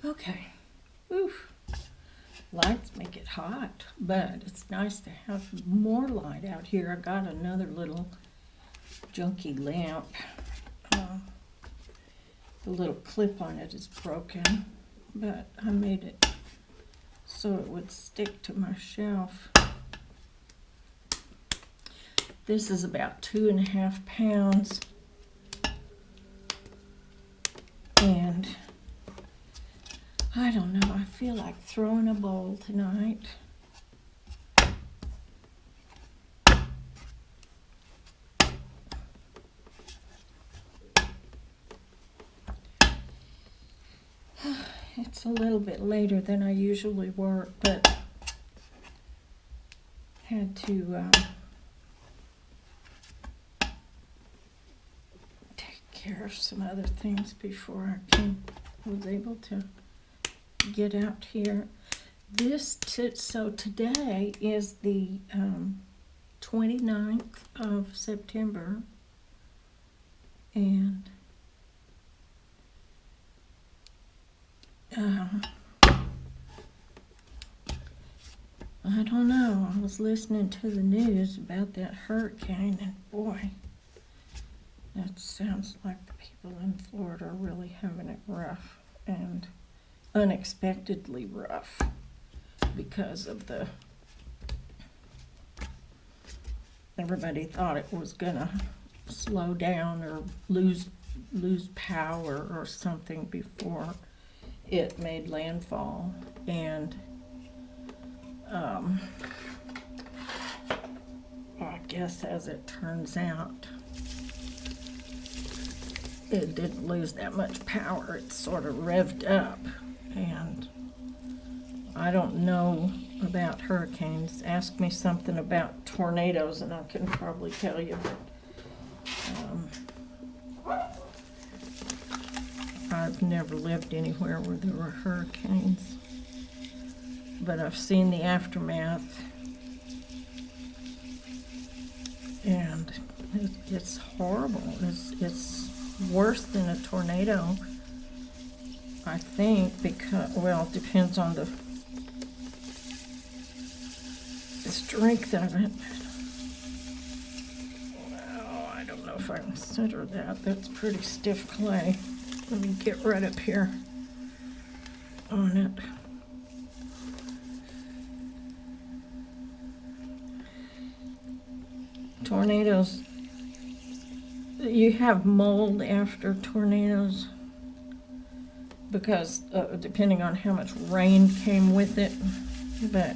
Okay. Oof. Lights make it hot, but it's nice to have more light out here. I got another little junky lamp. The little clip on it is broken, but I made it so it would stick to my shelf. This is about 2.5 pounds, and I don't know, I feel like throwing a bowl tonight. It's a little bit later than I usually work, but had to take care of some other things before I was able to get out here. So today is the 29th of September, and I don't know, I was listening to the news about that hurricane, and boy, that sounds like the people in Florida are really having it rough, and unexpectedly rough, because of everybody thought it was gonna slow down or lose power or something before it made landfall, and I guess as it turns out, it didn't lose that much power. It sort of revved up, and I don't know about hurricanes. Ask me something about tornadoes and I can probably tell you, but I've never lived anywhere where there were hurricanes, but I've seen the aftermath, and it's horrible. It's worse than a tornado, I think, because, well, it depends on the strength of it. Well, I don't know if I consider that. That's pretty stiff clay. Let me get right up here on it. Tornadoes, you have mold after tornadoes because depending on how much rain came with it, but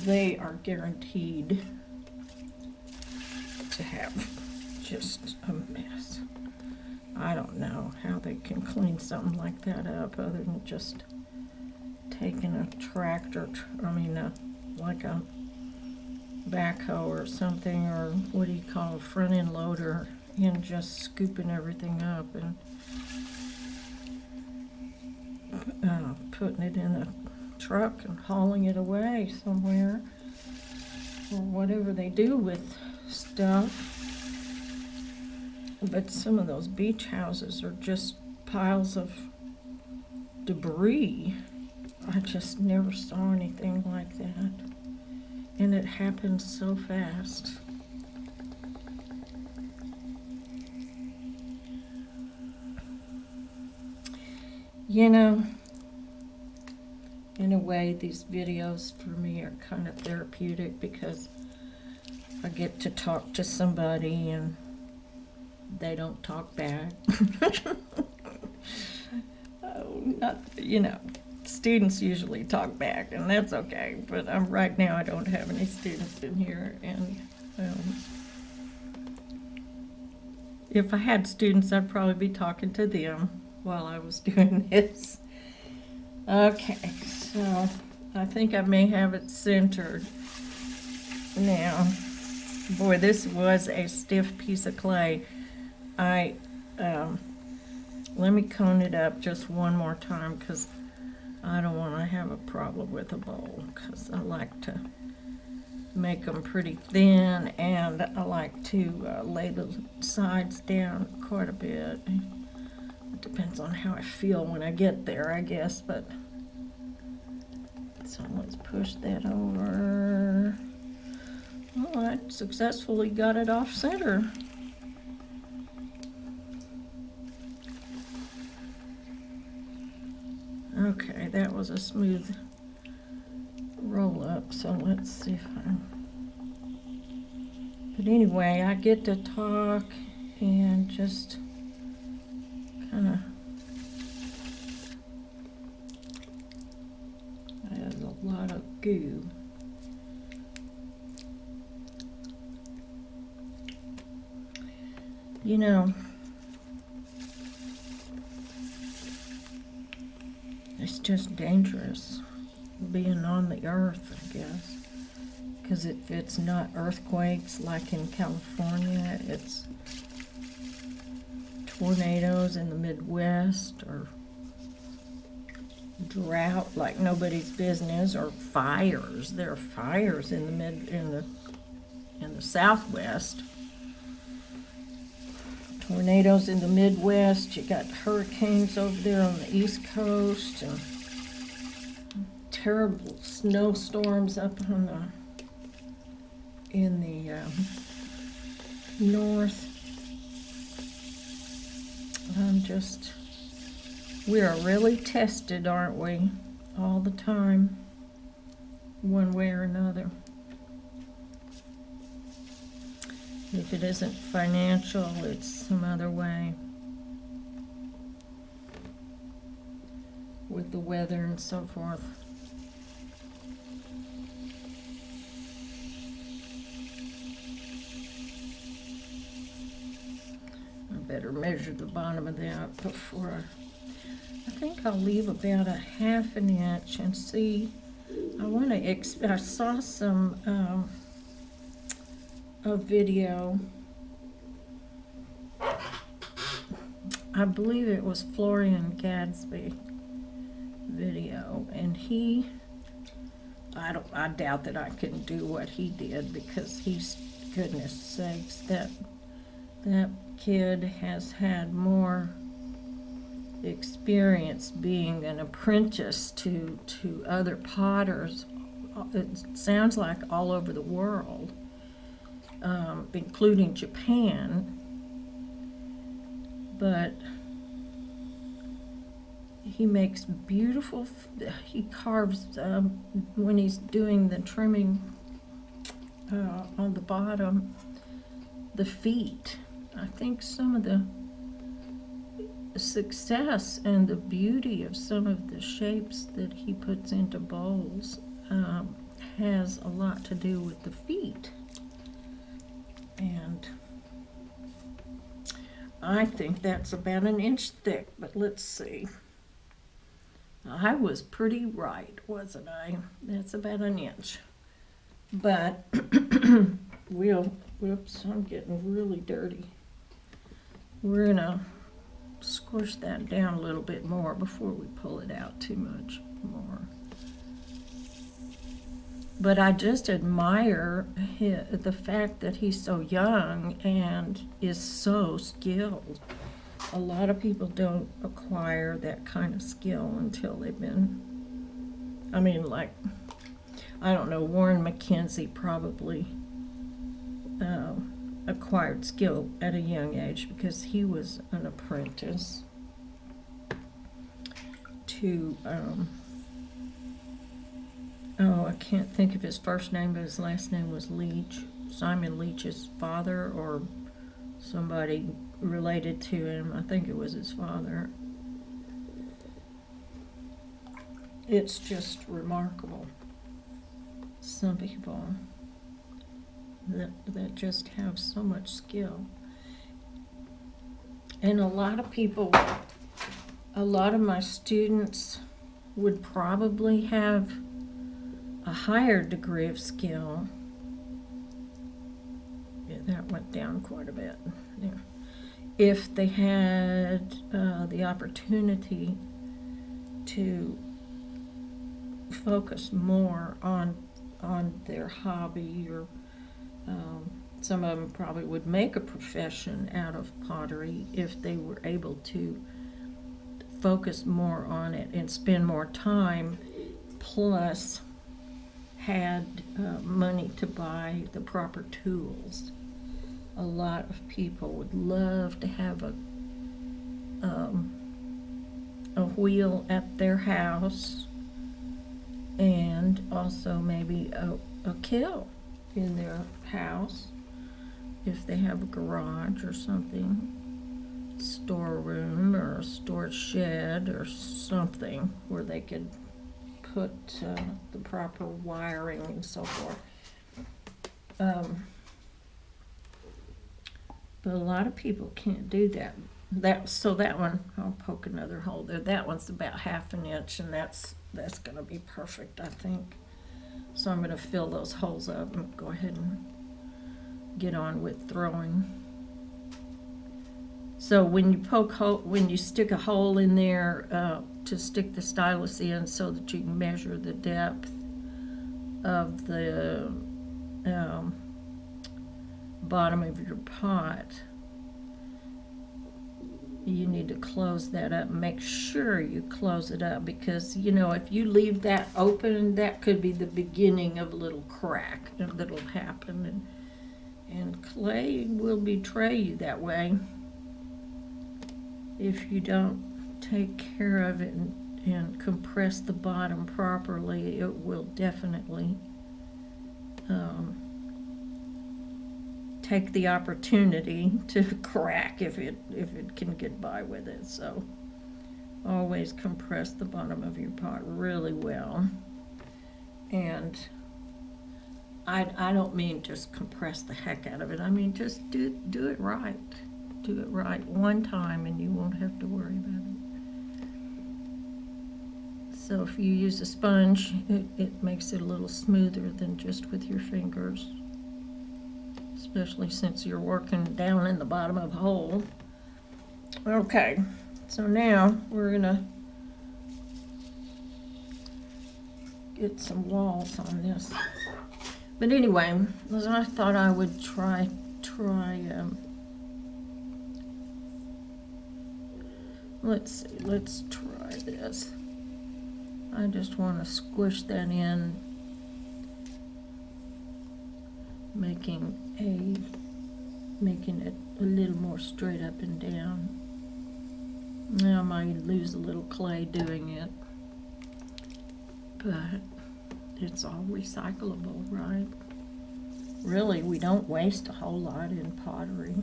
they are guaranteed to have just a mess. I don't know how they can clean something like that up other than just taking a tractor, like a backhoe or something, or what do you call a front end loader, and just scooping everything up and putting it in a truck and hauling it away somewhere, or whatever they do with stuff. But some of those beach houses are just piles of debris. I just never saw anything like that. And it happened so fast. You know, in a way, these videos for me are kind of therapeutic because I get to talk to somebody and they don't talk back. Students usually talk back, and that's okay, but right now I don't have any students in here, and if I had students, I'd probably be talking to them while I was doing this. Okay, so I think I may have it centered now. Boy, this was a stiff piece of clay. Let me cone it up just one more time because I don't want to have a problem with a bowl, because I like to make them pretty thin, and I like to lay the sides down quite a bit. depends on how I feel when I get there, I guess, but so let's push that over. Oh, I successfully got it off center. Okay, that was a smooth roll up, so let's see if I... But anyway, I get to talk and just kind of... There's a lot of goo. You know, it's just dangerous being on the earth, I guess. Because if it's not earthquakes like in California, it's tornadoes in the Midwest, or drought like nobody's business, or fires. There are fires in the Southwest. Tornadoes in the Midwest. You got hurricanes over there on the East Coast, and terrible snowstorms up on in the north. We are really tested, aren't we? All the time, one way or another. If it isn't financial, it's some other way. With the weather and so forth. I better measure the bottom of that before I think I'll leave about a ½ inch and see. I saw some a video. I believe it was Florian Gadsby video, and I doubt that I can do what he did, because he's, goodness sakes, that kid has had more experience being an apprentice to other potters. It sounds like all over the world, including Japan. But he makes beautiful, he carves, when he's doing the trimming on the bottom, the feet. I think some of the success and the beauty of some of the shapes that he puts into bowls has a lot to do with the feet. And I think that's about an inch thick, but let's see. I was pretty right, wasn't I? That's about an inch. But whoops, I'm getting really dirty. We're gonna squish that down a little bit more before we pull it out too much more. But I just admire the fact that he's so young and is so skilled. A lot of people don't acquire that kind of skill until they've been, I mean, like, I don't know, Warren McKenzie probably acquired skill at a young age because he was an apprentice to, oh, I can't think of his first name, but his last name was Leach. Simon Leach's father, or somebody related to him. I think it was his father. It's just remarkable. Some people that just have so much skill. And a lot of people, a lot of my students would probably have a higher degree of skill. Yeah, that went down quite a bit. Yeah. If they had the opportunity to focus more on their hobby, or some of them probably would make a profession out of pottery if they were able to focus more on it and spend more time, plus had money to buy the proper tools. A lot of people would love to have a wheel at their house, and also maybe a kiln in their house if they have a garage or something, storeroom or a storage shed or something where they could put the proper wiring and so forth. But a lot of people can't do that. So that one, I'll poke another hole there. That one's about 1/2 inch, and that's going to be perfect, I think. So I'm going to fill those holes up and go ahead and get on with throwing. So when you stick a hole in there to stick the stylus in, so that you can measure the depth of the bottom of your pot, you need to close that up. Make sure you close it up, because if you leave that open, that could be the beginning of a little crack that'll happen, and clay will betray you that way if you don't take care of it and compress the bottom properly. It will definitely take the opportunity to crack if it can get by with it. So always compress the bottom of your pot really well. And I don't mean just compress the heck out of it. I mean just do it right. Do it right one time and you won't have to worry about it. So if you use a sponge, it makes it a little smoother than just with your fingers, especially since you're working down in the bottom of a hole. Okay, so now we're gonna get some walls on this. But anyway, I thought I would try let's try this. I just want to squish that in, making it a little more straight up and down. Now I might lose a little clay doing it, but it's all recyclable, right? Really, we don't waste a whole lot in pottery.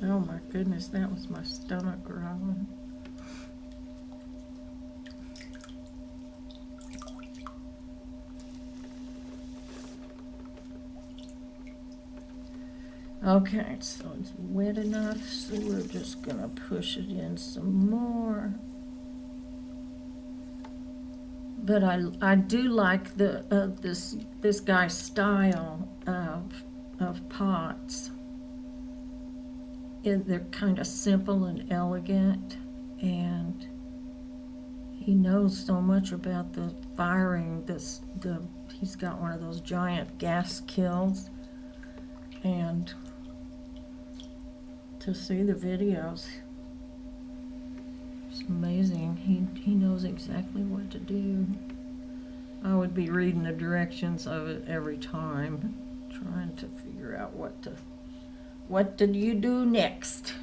Oh my goodness, that was my stomach growling. Okay, so it's wet enough, so we're just gonna push it in some more. But I do like this guy's style of pots. They're kind of simple and elegant, and he knows so much about the firing. He's got one of those giant gas kilns, and to see the videos, it's amazing. He knows exactly what to do. I would be reading the directions of it every time, trying to figure out what did you do next.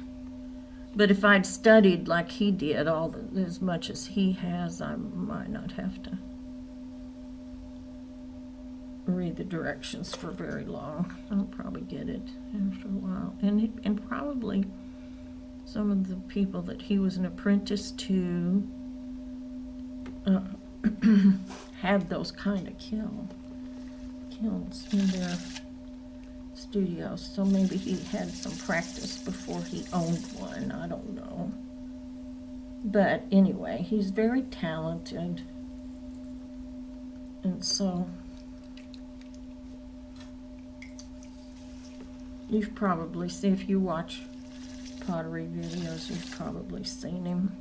But if I'd studied like he did, as much as he has, I might not have to read the directions for very long. I'll probably get it after a while. And probably some of the people that he was an apprentice to had those kind of kilns in their studios. So maybe he had some practice before he owned one. I don't know. But anyway, he's very talented. And so you've probably seen, if you watch pottery videos, you've probably seen him.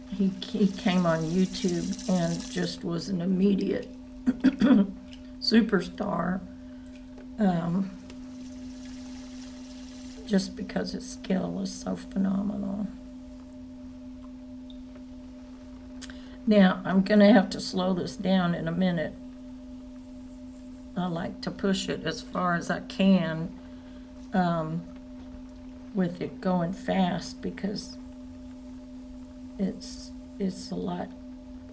He came on YouTube and just was an immediate superstar. just because his skill is so phenomenal. Now, I'm going to have to slow this down in a minute. I like to push it as far as I can with it going fast, because it's a lot.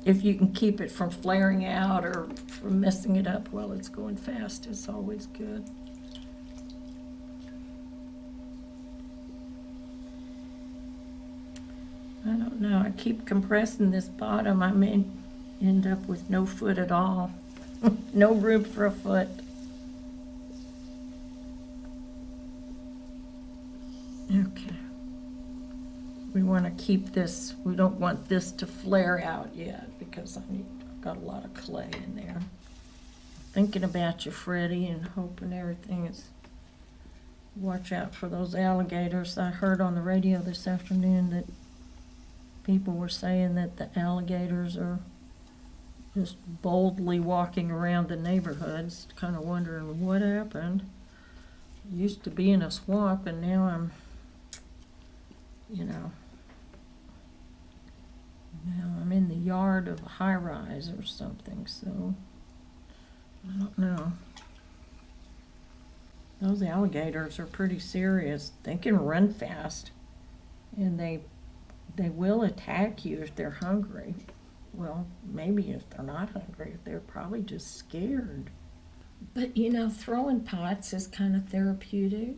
If you can keep it from flaring out or from messing it up while it's going fast, it's always good. I don't know, I keep compressing this bottom. I may end up with no foot at all. No room for a foot. Okay. We want to keep this, we don't want this to flare out yet, because I've got a lot of clay in there. Thinking about you, Freddie, and hoping everything is, watch out for those alligators. I heard on the radio this afternoon that people were saying that the alligators are just boldly walking around the neighborhoods, kind of wondering what happened. Used to be in a swamp, and now I'm, now I'm in the yard of a high-rise or something, so I don't know. Those alligators are pretty serious. They can run fast, and they will attack you if they're hungry. Well, maybe if they're not hungry, they're probably just scared. But throwing pots is kind of therapeutic.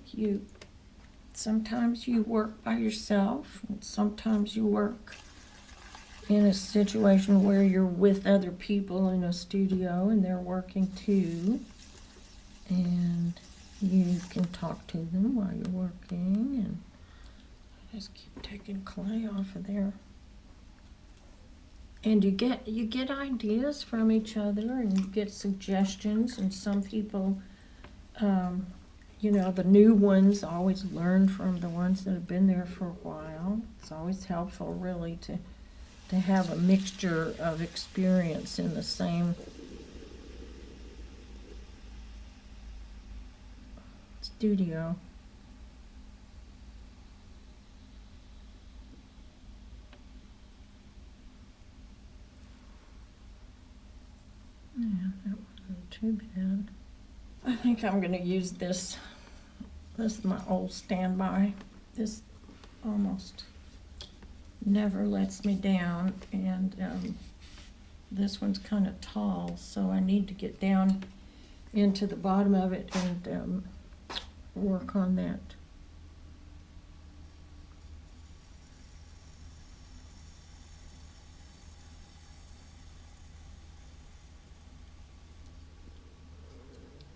Sometimes you work by yourself, and sometimes you work in a situation where you're with other people in a studio and they're working too. And you can talk to them while you're working, and just keep taking clay off of there. And you get ideas from each other, and you get suggestions, and some people, the new ones always learn from the ones that have been there for a while. It's always helpful, really, to have a mixture of experience in the same studio. Yeah, that wasn't too bad. I think I'm going to use this. This is my old standby. This almost never lets me down, and this one's kind of tall, so I need to get down into the bottom of it and work on that.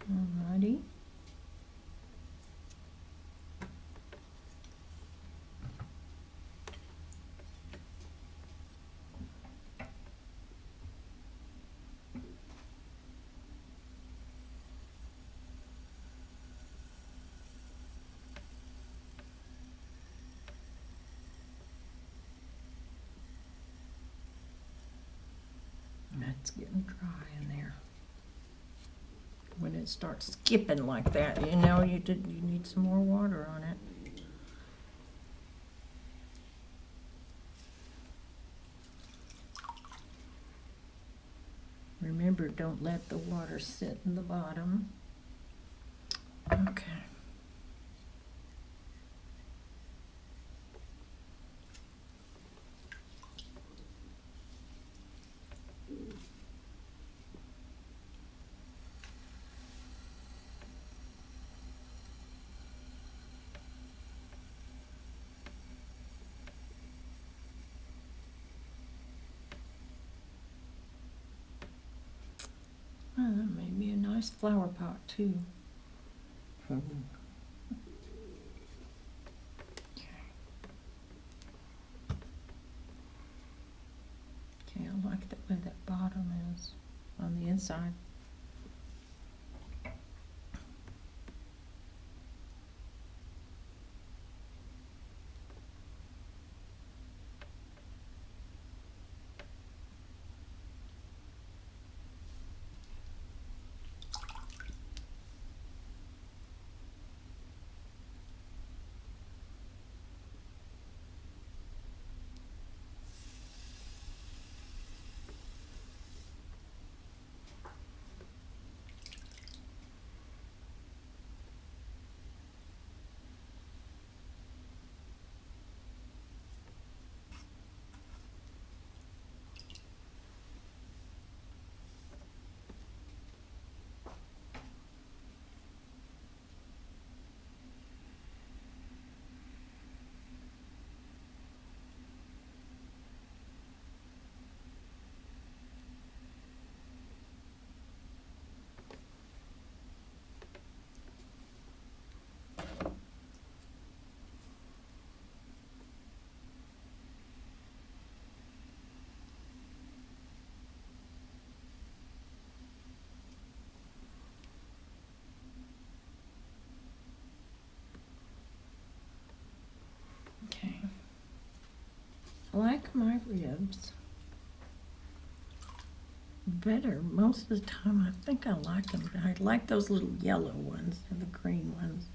Alrighty. It's getting dry in there. When it starts skipping like that, you need some more water on it. Remember, don't let the water sit in the bottom. Okay. Oh, that made me a nice flower pot too. Okay. Okay, I like the way that bottom is on the inside. like my ribs better most of the time. I think I like them. I like those little yellow ones and the green ones.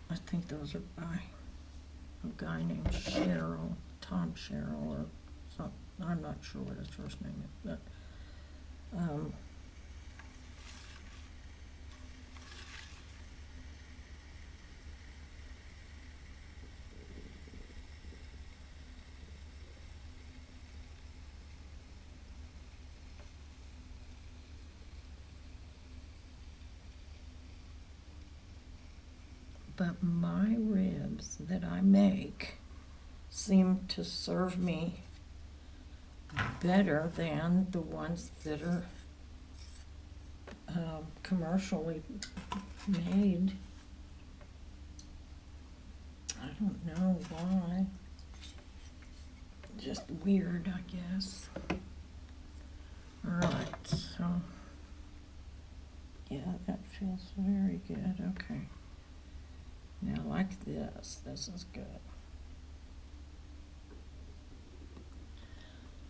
I think those are by a guy named Tom Sherrill or something. I'm not sure what his first name is, but my ribs that I make seem to serve me better than the ones that are commercially made. I don't know why. Just weird, I guess. Alright, so yeah, that feels very good. Okay. Now, like this is good.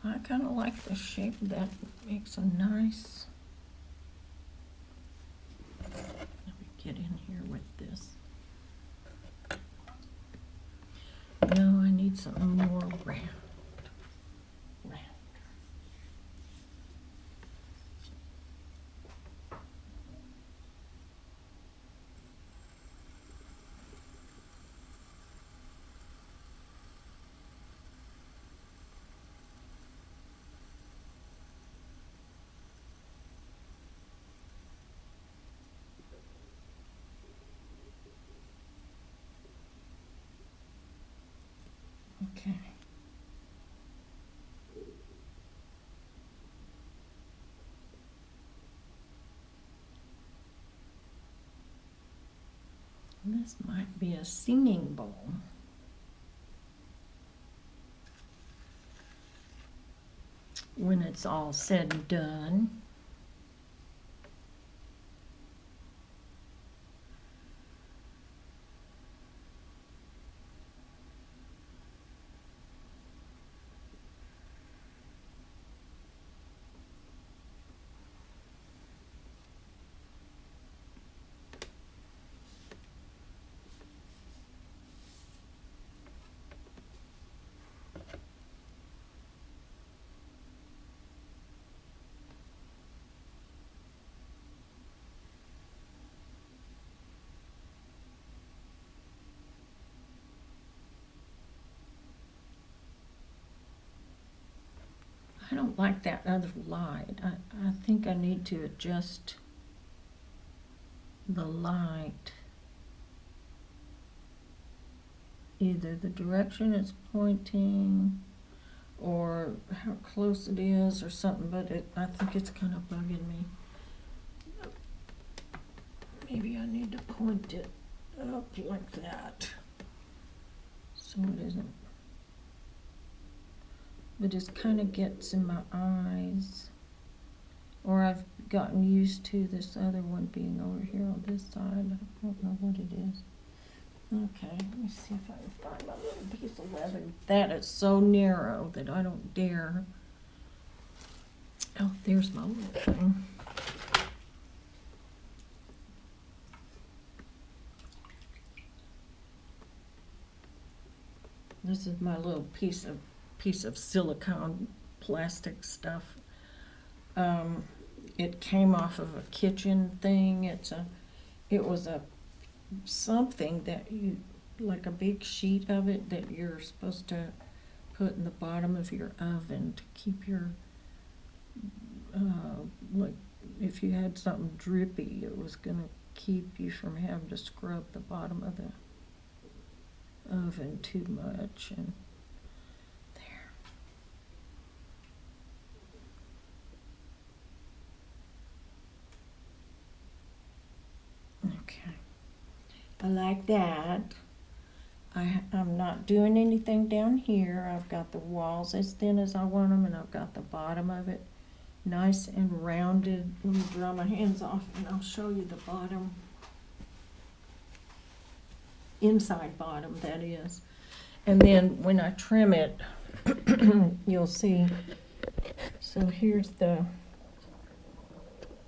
I kind of like the shape. That makes a nice. Let me get in here with this. No, I need something more round. Okay. This might be a singing bowl. When it's all said and done. I don't like that other light. I think I need to adjust the light. Either the direction it's pointing or how close it is or something, but I think it's kind of bugging me. Maybe I need to point it up like that so it isn't. It just kind of gets in my eyes. Or I've gotten used to this other one being over here on this side. I don't know what it is. Okay, let me see if I can find my little piece of leather. That is so narrow that I don't dare. Oh, there's my little thing. This is my little piece of silicone plastic stuff. It came off of a kitchen thing. It was something that you, like a big sheet of it that you're supposed to put in the bottom of your oven to keep your, like if you had something drippy, it was gonna keep you from having to scrub the bottom of the oven too much. And okay, I like that. I'm not doing anything down here. I've got the walls as thin as I want them, and I've got the bottom of it nice and rounded. Let me dry my hands off and I'll show you the bottom, inside bottom that is. And then when I trim it, you'll see, so here's the,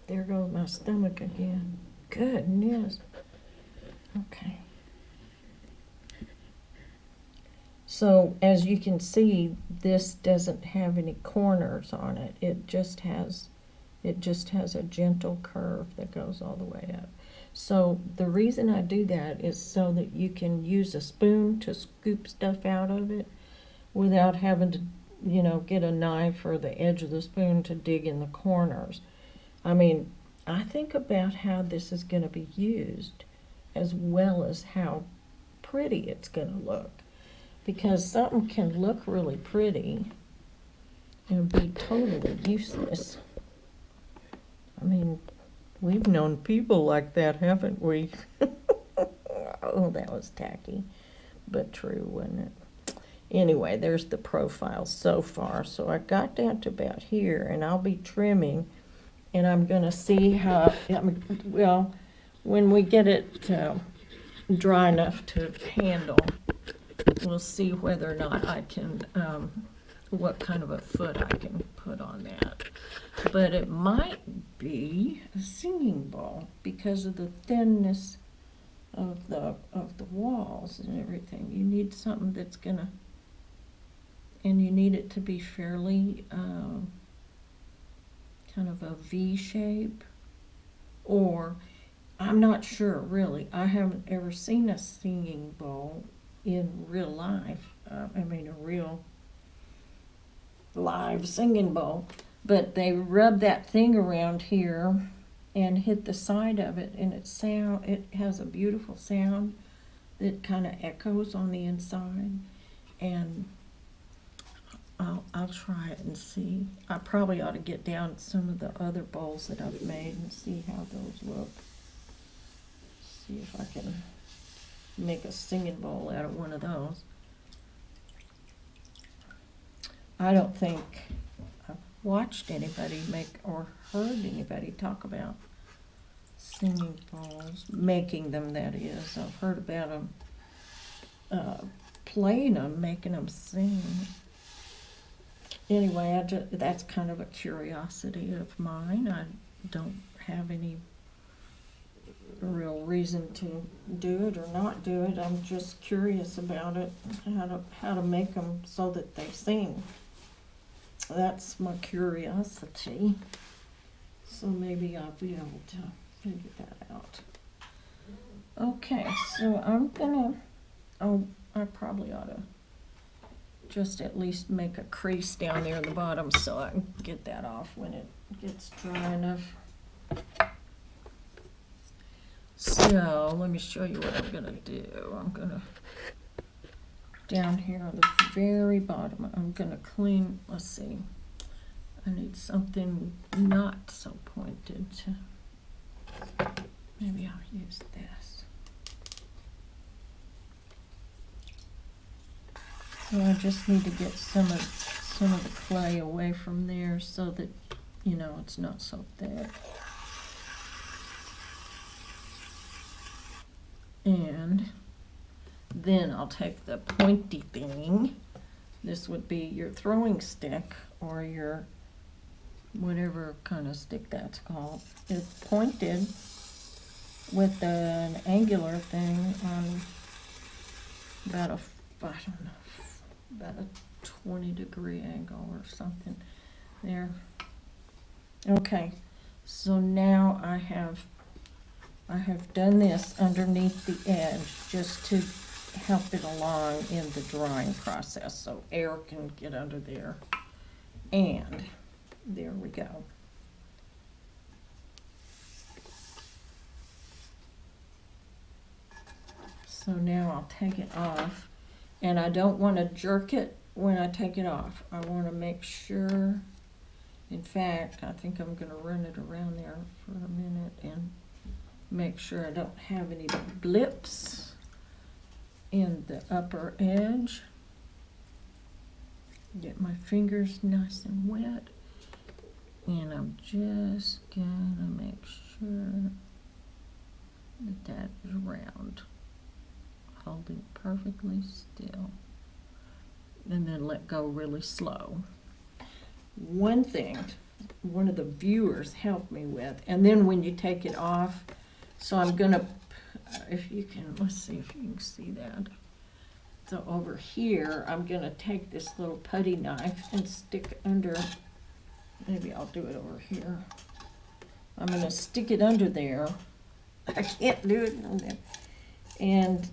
there goes my stomach again. Goodness. Okay. So as you can see, this doesn't have any corners on it. It just has a gentle curve that goes all the way up. So the reason I do that is so that you can use a spoon to scoop stuff out of it without having to, get a knife or the edge of the spoon to dig in the corners. I mean, I think about how this is going to be used as well as how pretty it's going to look. Because something can look really pretty and be totally useless. I mean, we've known people like that, haven't we? Oh, that was tacky, but true, wasn't it? Anyway, there's the profile so far. So I got down to about here, and I'll be trimming, and I'm going to see how, well, when we get it dry enough to handle, we'll see whether or not I can, what kind of a foot I can put on that. But it might be a singing bowl because of the thinness of the walls and everything. You need something that's gonna, and you need it to be fairly kind of a V shape, or I'm not sure really. I haven't ever seen a singing bowl in real life. I mean, a real live singing bowl. But they rub that thing around here and hit the side of it, and it has a beautiful sound that kind of echoes on the inside. And I'll try it and see. I probably ought to get down some of the other bowls that I've made and see how those look. See if I can make a singing bowl out of one of those. I don't think I've watched anybody make or heard anybody talk about singing bowls, making them, that is. I've heard about them playing them, making them sing. Anyway, that's kind of a curiosity of mine. I don't have any real reason to do it or not do it. I'm just curious about it, how to make them so that they sing. That's my curiosity. So maybe I'll be able to figure that out. Okay, so I'm gonna, I probably ought to just at least make a crease down there at the bottom so I can get that off when it gets dry enough. So let me show you what I'm gonna do. I'm gonna, down here on the very bottom, I'm gonna clean, let's see, I need something not so pointed. Maybe I'll use this. So I just need to get some of the clay away from there so that, it's not so thick. And then I'll take the pointy thing. This would be your throwing stick or your whatever kind of stick that's called. It's pointed with an angular thing on about a 20-degree angle or something there. Okay, so now I have done this underneath the edge just to help it along in the drying process so air can get under there. And there we go. So now I'll take it off, and I don't want to jerk it when I take it off. I want to make sure, in fact, I think I'm going to run it around there for a minute and make sure I don't have any blips in the upper edge. Get my fingers nice and wet, and I'm just gonna make sure that that is round, holding perfectly still. and then let go really slow. One thing one of the viewers helped me with, and then when you take it off, so I'm gonna, if you can, let's see if you can see that. So over here, I'm gonna take this little putty knife and stick under, maybe I'll do it over here. I'm gonna stick it under there. I can't do it from there. And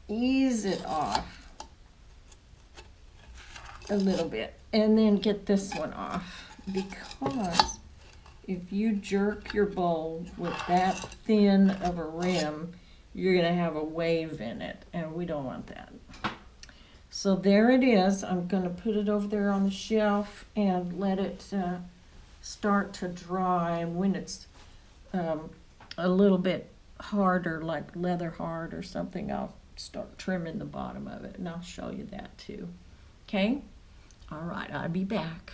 ease it off a little bit, and then get this one off, because if you jerk your bowl with that thin of a rim, you're gonna have a wave in it, and we don't want that. So there it is. I'm gonna put it over there on the shelf and let it start to dry, and when it's a little bit harder, like leather hard or something, I'll start trimming the bottom of it, and I'll show you that too. Okay? All right, I'll be back.